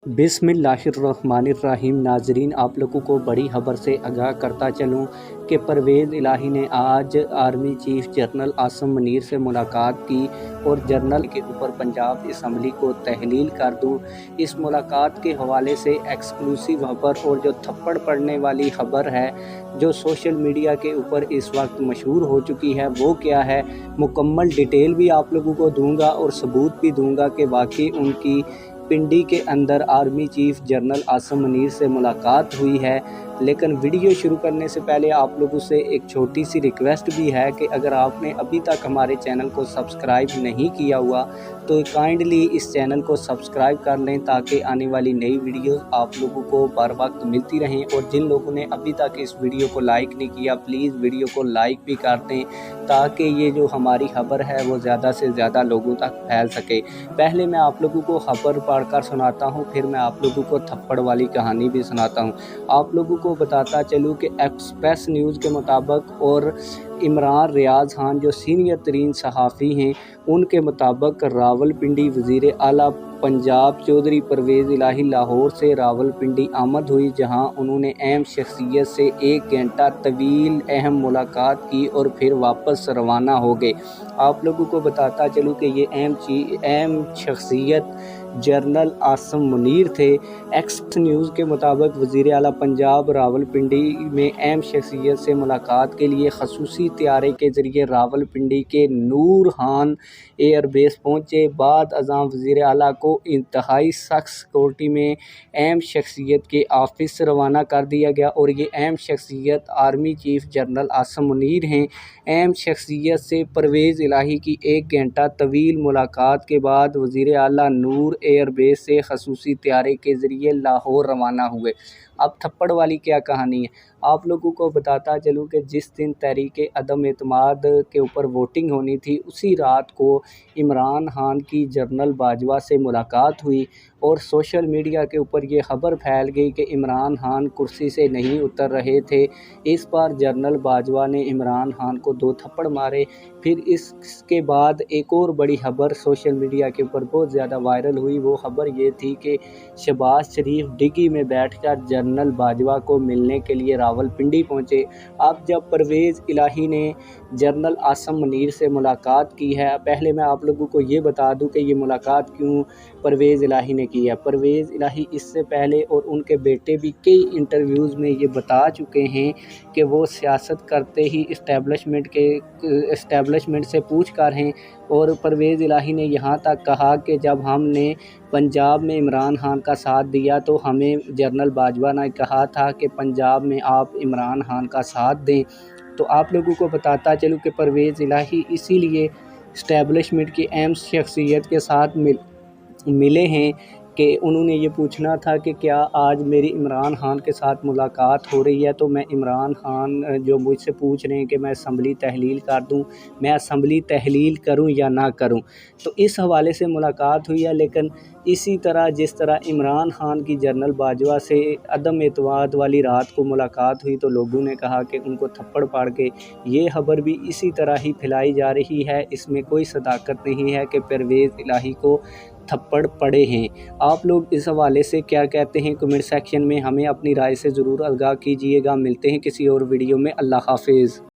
बिस्मिल्लाहिर्रहमानिर्रहीम। नाजरीन, आप लोगों को बड़ी खबर से आगाह करता चलूँ कि परवेज़ इलाही ने आज army chief general Asim Munir से मुलाकात की और जनरल के ऊपर पंजाब असम्बली को तहलील कर दूँ। इस मुलाकात के हवाले से एक्सक्लूसिव खबर और जो थप्पड़ पड़ने वाली खबर है जो सोशल मीडिया के ऊपर इस वक्त मशहूर हो चुकी है, वो क्या है, मुकम्मल डिटेल भी आप लोगों को दूंगा और सबूत भी दूंगा कि वाकई उनकी पिंडी के अंदर army chief general Asim Munir से मुलाकात हुई है। लेकिन वीडियो शुरू करने से पहले आप लोगों से एक छोटी सी रिक्वेस्ट भी है कि अगर आपने अभी तक हमारे चैनल को सब्सक्राइब नहीं किया हुआ तो काइंडली इस चैनल को सब्सक्राइब कर लें ताकि आने वाली नई वीडियोस आप लोगों को बर वक्त मिलती रहें। और जिन लोगों ने अभी तक इस वीडियो को लाइक नहीं किया, प्लीज़ वीडियो को लाइक भी कर दें ताकि ये जो हमारी खबर है वो ज़्यादा से ज़्यादा लोगों तक फैल सके। पहले मैं आप लोगों को खबर पढ़कर सुनाता हूँ, फिर मैं आप लोगों को थप्पड़ वाली कहानी भी सुनाता हूँ। आप लोगों को बताता चलूँ कि एक्सप्रेस न्यूज़ के मुताबिक और इमरान रियाज खान जो सीनियर तरीन सहाफ़ी हैं उनके मुताबिक रावलपिंडी वज़ीर आला पंजाब चौधरी परवेज़ इलाही लाहौर से रावलपिंडी आमद हुई, जहां उन्होंने अहम शख्सियत से 1 घंटा तवील अहम मुलाकात की और फिर वापस रवाना हो गए। आप लोगों को बताता चलूँ कि ये अहम शख्सियत जनरल आसिम मुनीर थे। एक्स न्यूज़ के मुताबिक वज़ीर आला पंजाब रावलपिंडी में अहम शख्सियत से मुलाकात के लिए खसूसी तैयारे के ज़रिए रावलपिंडी के नूर खान एयरबेस पहुँचे। बाद अज़ां वज़ीर आला को इंतहाई सख्त सिक्योरिटी में अहम शख्सियत के ऑफिस से रवाना कर दिया गया और ये अहम शख्सियत army chief general Asim Munir हैं। अहम शख्सियत से परवेज़ इलाही की 1 घंटा तवील मुलाकात के बाद वज़ीर आला नूर एयरबेस से खसूसी तैयारे के ज़रिए लाहौर रवाना हुए। अब थप्पड़ वाली क्या कहानी है, आप लोगों को बताता चलूँ कि जिस दिन तहरीक अदम एतमाद के ऊपर वोटिंग होनी थी उसी रात को इमरान खान की जनरल बाजवा से मुलाकात हुई और सोशल मीडिया के ऊपर ये ख़बर फैल गई कि इमरान खान कुर्सी से नहीं उतर रहे थे। इस बार जनरल बाजवा ने इमरान खान को 2 थप्पड़ मारे। फिर इसके बाद एक और बड़ी खबर सोशल मीडिया के ऊपर बहुत ज़्यादा वायरल हुई। वो खबर ये थी कि शहबाज शरीफ डिग्गी में बैठकर जनरल बाजवा को मिलने के लिए रावलपिंडी पहुंचे। अब जब परवेज़ इलाही ने जनरल आसिम मुनीर से मुलाकात की है, पहले मैं आप लोगों को ये बता दूं कि ये मुलाकात क्यों परवेज़ इलाही ने की है। परवेज़ इलाही इससे पहले और उनके बेटे भी कई इंटरव्यूज़ में ये बता चुके हैं कि वो सियासत करते ही इस्टेब्लिशमेंट से पूछ कर हैं। और परवेज़ इलाही ने यहाँ तक कहा कि जब हमने पंजाब में इमरान खान का साथ दिया तो हमें जनरल बाजवा ने कहा था कि पंजाब में आप इमरान खान का साथ दें। तो आप लोगों को बताता चलूँ कि परवेज़ इलाही इसीलिए इस्टेब्लिशमेंट की अहम शख्सियत के साथ मिले हैं कि उन्होंने ये पूछना था कि क्या आज मेरी इमरान खान के साथ मुलाकात हो रही है, तो मैं इमरान खान जो मुझसे पूछ रहे हैं कि मैं असम्बली तहलील कर दूं, मैं असम्बली तहलील करूं या ना करूं, तो इस हवाले से मुलाकात हुई है। लेकिन इसी तरह जिस तरह इमरान खान की जनरल बाजवा से अदम एतमाद वाली रात को मुलाकात हुई तो लोगों ने कहा कि उनको थप्पड़ पाड़ के, ये खबर भी इसी तरह ही फैलाई जा रही है। इसमें कोई सदाकत नहीं है कि परवेज़ इलाही को थप्पड़ पड़े हैं। आप लोग इस हवाले से क्या कहते हैं कमेंट सेक्शन में हमें अपनी राय से ज़रूर आगाह कीजिएगा। मिलते हैं किसी और वीडियो में। अल्लाह हाफिज़।